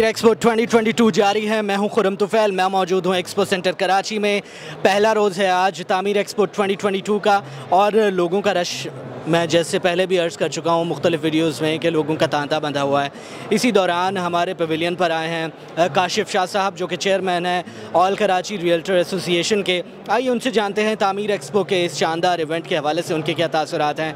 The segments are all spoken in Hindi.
तामीर एक्सपो 2022 जारी है। मैं हूं खुरम तुफैल, मैं मौजूद हूं एक्सपो सेंटर कराची में। पहला रोज़ है आज तामीर एक्सपो 2022 का और लोगों का रश मैं जैसे पहले भी अर्ज़ कर चुका हूं मुख्तलिफ़ वीडियोज़ में कि लोगों का तांता बंधा हुआ है। इसी दौरान हमारे पवेलियन पर आए हैं काशिफ शाह साहब जो कि चेयरमैन हैं ऑल कराची रियल्टर एसोसिएशन के। आइए उनसे जानते हैं तामीर एक्सपो के इस शानदार इवेंट के हवाले से उनके क्या तासुरात हैं,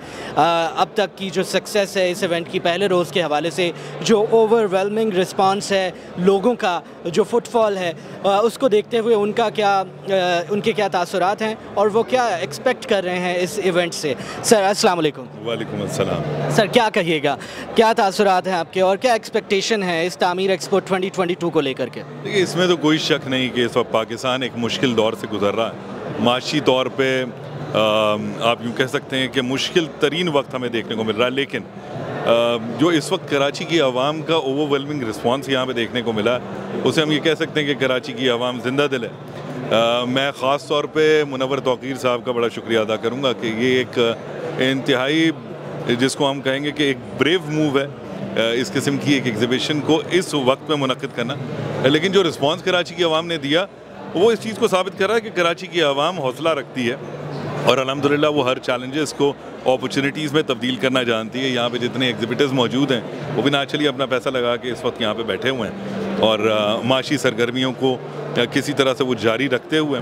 अब तक की जो सक्सेस है इस इवेंट की पहले रोज़ के हवाले से, जो ओवरवेलमिंग रिस्पांस है लोगों का, जो फुटफॉल है उसको देखते हुए उनके क्या तासुरात हैं और वो क्या एक्सपेक्ट कर रहे हैं इस इवेंट से। सर अस्सलाम वालेकुम। वालेकुम अस्सलाम। सर क्या कहिएगा, क्या तासुरात हैं आपके और क्या एक्सपेक्टेशन है इस तामीर एक्सपो 2022 को लेकर के? देखिए, इसमें तो कोई शक नहीं कि इस वक्त पाकिस्तान एक मुश्किल दौर से गुजर रहा है। माशी तौर पे आप यूँ कह सकते हैं कि मुश्किल तरीन वक्त हमें देखने को मिल रहा है, लेकिन जो इस वक्त कराची की आवाम का ओवरवेलमिंग रिस्पांस यहाँ पे देखने को मिला, उसे हम ये कह सकते हैं कि कराची की आवाम जिंदा दिल है। मैं ख़ास तौर पे मुनव्वर तौक़ीर साहब का बड़ा शुक्रिया अदा करूँगा कि ये एक इंतहाई, जिसको हम कहेंगे कि एक ब्रेव मूव है इस किस्म की एक एग्ज़िबिशन को इस वक्त में मुनक़िद करना। लेकिन जो रिस्पांस कराची की आवाम ने दिया वो इस चीज़ को साबित कर रहा है कि कराची की आवाम हौसला रखती है और अल्हम्दुलिल्लाह वो हर चैलेंजेस को अपॉर्चुनिटीज़ में तब्दील करना जानती है। यहाँ पे जितने एग्जिबिटर्स मौजूद हैं वो भी नेचुरली अपना पैसा लगा के इस वक्त यहाँ पे बैठे हुए हैं और माशी सरगर्मियों को किसी तरह से वो जारी रखते हुए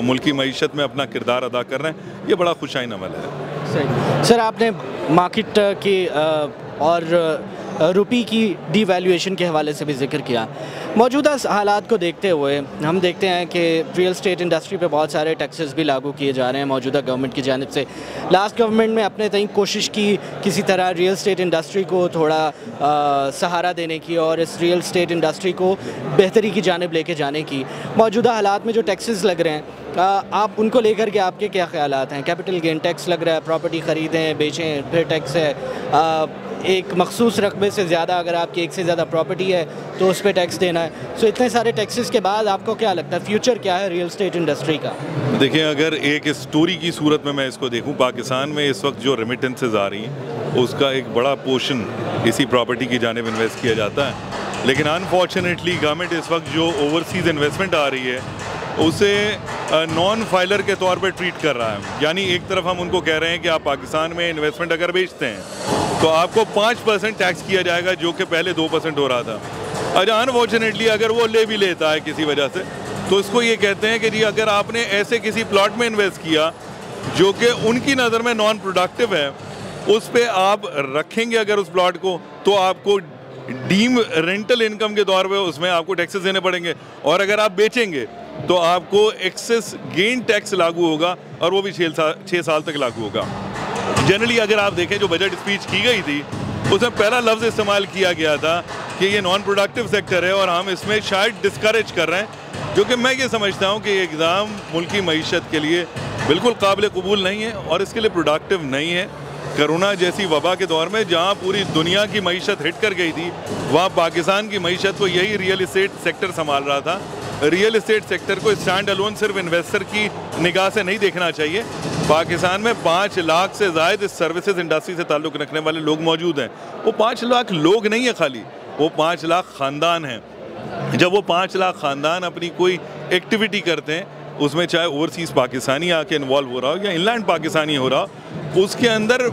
मुल्की मईशत में अपना किरदार अदा कर रहे हैं। ये बड़ा खुशाइन अमल है। सर आपने मार्केट की और रुपये की डीवैल्यूएशन के हवाले से भी जिक्र किया। मौजूदा हालात को देखते हुए हम देखते हैं कि रियल स्टेट इंडस्ट्री पे बहुत सारे टैक्सेस भी लागू किए जा रहे हैं मौजूदा गवर्नमेंट की जानिब से। लास्ट गवर्नमेंट में अपने तय कोशिश की किसी तरह रियल स्टेट इंडस्ट्री को थोड़ा सहारा देने की और इस रियल स्टेट इंडस्ट्री को बेहतरी की जानिब लेके जाने की। मौजूदा हालात में जो टैक्सेस लग रहे हैं आप उनको लेकर के आपके क्या ख्यालात हैं? कैपिटल गेन टैक्स लग रहा है, प्रॉपर्टी ख़रीदें बेचें फिर टैक्स है, एक मखसूस रकबे से ज़्यादा अगर आपकी एक से ज़्यादा प्रॉपर्टी है तो उस पर टैक्स देना है। सो इतने सारे टैक्सेस के बाद आपको क्या लगता है फ्यूचर क्या है रियल स्टेट इंडस्ट्री का? देखिए, अगर एक स्टोरी की सूरत में मैं इसको देखूं, पाकिस्तान में इस वक्त जो रेमिटेंसेज आ रही हैं उसका एक बड़ा पोर्शन इसी प्रॉपर्टी की जानिब इन्वेस्ट किया जाता है। लेकिन अनफॉर्चुनेटली गवर्नमेंट इस वक्त जो ओवरसीज़ इन्वेस्टमेंट आ रही है उसे नॉन फाइलर के तौर पर ट्रीट कर रहा है। यानी एक तरफ हम उनको कह रहे हैं कि आप पाकिस्तान में इन्वेस्टमेंट अगर बेचते हैं तो आपको 5% टैक्स किया जाएगा, जो कि पहले 2% हो रहा था। अच्छा, अनफॉर्चुनेटली अगर वो ले भी लेता है किसी वजह से तो इसको ये कहते हैं कि जी अगर आपने ऐसे किसी प्लॉट में इन्वेस्ट किया जो कि उनकी नज़र में नॉन प्रोडक्टिव है, उस पर आप रखेंगे अगर उस प्लॉट को तो आपको डीम रेंटल इनकम के तौर पे उसमें आपको टैक्सेस देने पड़ेंगे और अगर आप बेचेंगे तो आपको एक्सेस गेन टैक्स लागू होगा और वो भी 6 साल तक लागू होगा। जनरली अगर आप देखें जो बजट स्पीच की गई थी उसमें पहला लफ्ज़ इस्तेमाल किया गया था कि ये नॉन प्रोडक्टिव सेक्टर है और हम इसमें शायद डिस्करेज कर रहे हैं, जो कि मैं ये समझता हूँ कि ये एग्ज़ाम मुल्की मईशत के लिए बिल्कुल काबिल कबूल नहीं है और इसके लिए प्रोडक्टिव नहीं है। कोरोना जैसी वबा के दौर में जहाँ पूरी दुनिया की मईशत हिट कर गई थी, वहाँ पाकिस्तान की मईशत को यही रियल इस्टेट सेक्टर संभाल रहा था। रियल इस्टेट सेक्टर को स्टैंड अलोन सिर्फ इन्वेस्टर की निगाह से नहीं देखना चाहिए। पाकिस्तान में 5 लाख से ज़ायद इस सर्विसेज इंडस्ट्री से ताल्लुक़ रखने वाले लोग मौजूद हैं। वो 5 लाख लोग नहीं है खाली, वो 5 लाख ख़ानदान हैं। जब वो 5 लाख ख़ानदान अपनी कोई एक्टिविटी करते हैं, उसमें चाहे ओवरसीज़ पाकिस्तानी आके इन्वॉल्व हो रहा हो या इनलैंड पाकिस्तानी हो रहा हो, उसके अंदर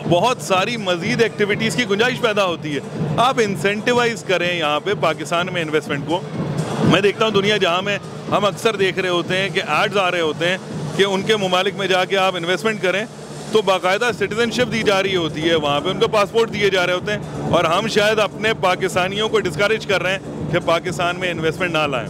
बहुत सारी मज़ीद एक्टिविटीज़ की गुंजाइश पैदा होती है। आप इंसेंटिवाइज़ करें यहाँ पे पाकिस्तान में इन्वेस्टमेंट को। मैं देखता हूँ दुनिया जहाँ में हम अक्सर देख रहे होते हैं कि एड्स आ रहे होते हैं कि उनके ममालिक में जाके आप इन्वेस्टमेंट करें तो बाकायदा सिटीजनशिप दी जा रही होती है, वहाँ पे उनको पासपोर्ट दिए जा रहे होते हैं और हम शायद अपने पाकिस्तानियों को डिस्करेज कर रहे हैं कि पाकिस्तान में इन्वेस्टमेंट ना लाएं।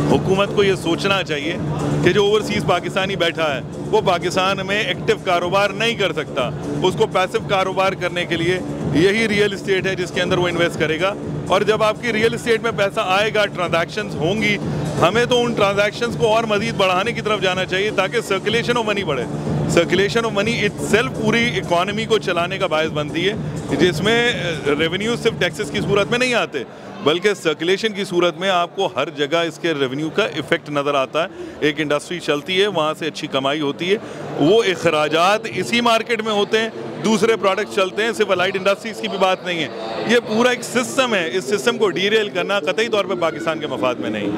हुकूमत को ये सोचना चाहिए कि जो ओवरसीज़ पाकिस्तानी बैठा है वो पाकिस्तान में एक्टिव कारोबार नहीं कर सकता, उसको पैसिव कारोबार करने के लिए यही रियल इस्टेट है जिसके अंदर वो इन्वेस्ट करेगा। और जब आपकी रियल इस्टेट में पैसा आएगा, ट्रांजैक्शंस होंगी, हमें तो उन ट्रांजैक्शंस को और मज़ीद बढ़ाने की तरफ जाना चाहिए ताकि सर्कुलेशन ऑफ मनी बढ़े। सर्कुलेशन ऑफ मनी इटसेल्फ पूरी इकॉनमी को चलाने का बायस बनती है, जिसमें रेवेन्यू सिर्फ टैक्सेस की सूरत में नहीं आते बल्कि सर्कुलेशन की सूरत में आपको हर जगह इसके रेवेन्यू का इफ़ेक्ट नज़र आता है। एक इंडस्ट्री चलती है, वहाँ से अच्छी कमाई होती है, वो अखराजात इसी मार्केट में होते हैं दूसरे प्रोडक्ट चलते हैं, सिर्फ अलाइड इंडस्ट्रीज़ की भी बात नहीं है। ये पूरा एक सिस्टम है, इस सिस्टम को डीरेल करना कतई तौर पर पाकिस्तान के मफाद में नहीं है।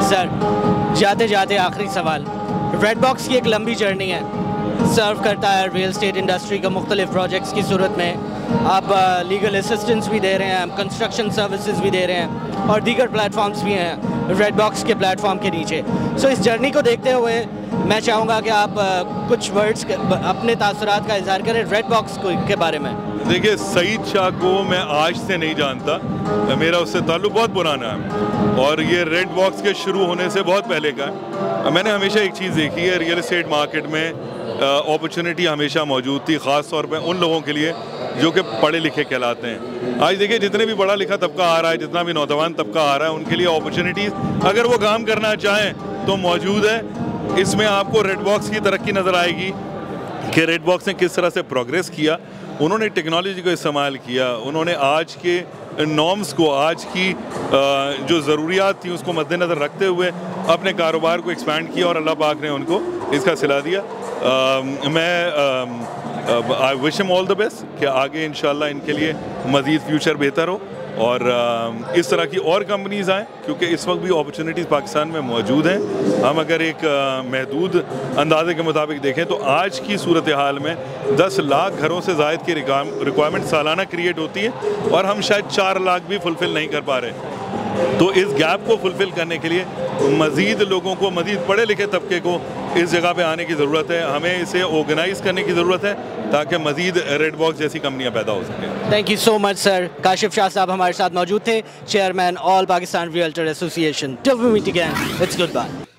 सर जाते जाते आखिरी सवाल, रेड बॉक्स की एक लंबी जर्नी है, सर्व करता है रियल एस्टेट इंडस्ट्री का मुख्तलिफ प्रोजेक्ट्स की सूरत में। आप लीगल असिस्टेंस भी दे रहे हैं, कंस्ट्रक्शन सर्विसेज भी दे रहे हैं और दीगर प्लेटफॉर्म्स भी हैं रेड बॉक्स के प्लेटफॉर्म के नीचे। सो इस जर्नी को देखते हुए मैं चाहूँगा कि आप कुछ वर्ड्स अपने तासुरात का इजहार करें रेड बॉक्स के बारे में। देखिए, सईद शाह को मैं आज से नहीं जानता, मेरा उससे ताल्लुक बहुत पुराना है और ये रेड बॉक्स के शुरू होने से बहुत पहले का है। मैंने हमेशा एक चीज़ देखी है, रियल एस्टेट मार्केट में अपॉर्चुनिटी हमेशा मौजूद थी, ख़ास तौर पे उन लोगों के लिए जो कि पढ़े लिखे कहलाते हैं। आज देखिए, जितने भी पढ़ा लिखा तबका आ रहा है, जितना भी नौजवान तबका आ रहा है, उनके लिए अपॉर्चुनिटीज़ अगर वो काम करना चाहें तो मौजूद है। इसमें आपको रेड बॉक्स की तरक्की नज़र आएगी कि रेड बॉक्स ने किस तरह से प्रोग्रेस किया। उन्होंने टेक्नोलॉजी को इस्तेमाल किया, उन्होंने आज के नॉर्म्स को, आज की जो ज़रूरियात थी उसको मद्देनज़र रखते हुए अपने कारोबार को एक्सपैंड किया और अल्लाह पाक ने उनको इसका सिला दिया। I wish him all the best कि आगे इंशाल्लाह इनके लिए मज़ीद फ्यूचर बेहतर हो और इस तरह की और कंपनीज़ आएँ, क्योंकि इस वक्त भी अपॉर्चुनिटीज़ पाकिस्तान में मौजूद हैं। हम अगर एक महदूद अंदाजे के मुताबिक देखें तो आज की सूरत हाल में 10 लाख घरों से ज़ायद की रिक्वायरमेंट सालाना क्रिएट होती है और हम शायद 4 लाख भी फुलफ़िल नहीं कर पा रहे। तो इस गैप को फुलफ़िल करने के लिए मज़ीद लोगों को, मज़ीद पढ़े लिखे तबके को इस जगह पे आने की ज़रूरत है। हमें इसे ऑर्गेनाइज़ करने की ज़रूरत है ताकि मज़ीद रेड बॉक्स जैसी कंपनियां पैदा हो सकें। Thank you so much sir. Kashif Shah sahab हमारे साथ मौजूद थे, chairman all Pakistan realtor association. Till we meet again, it's good bye.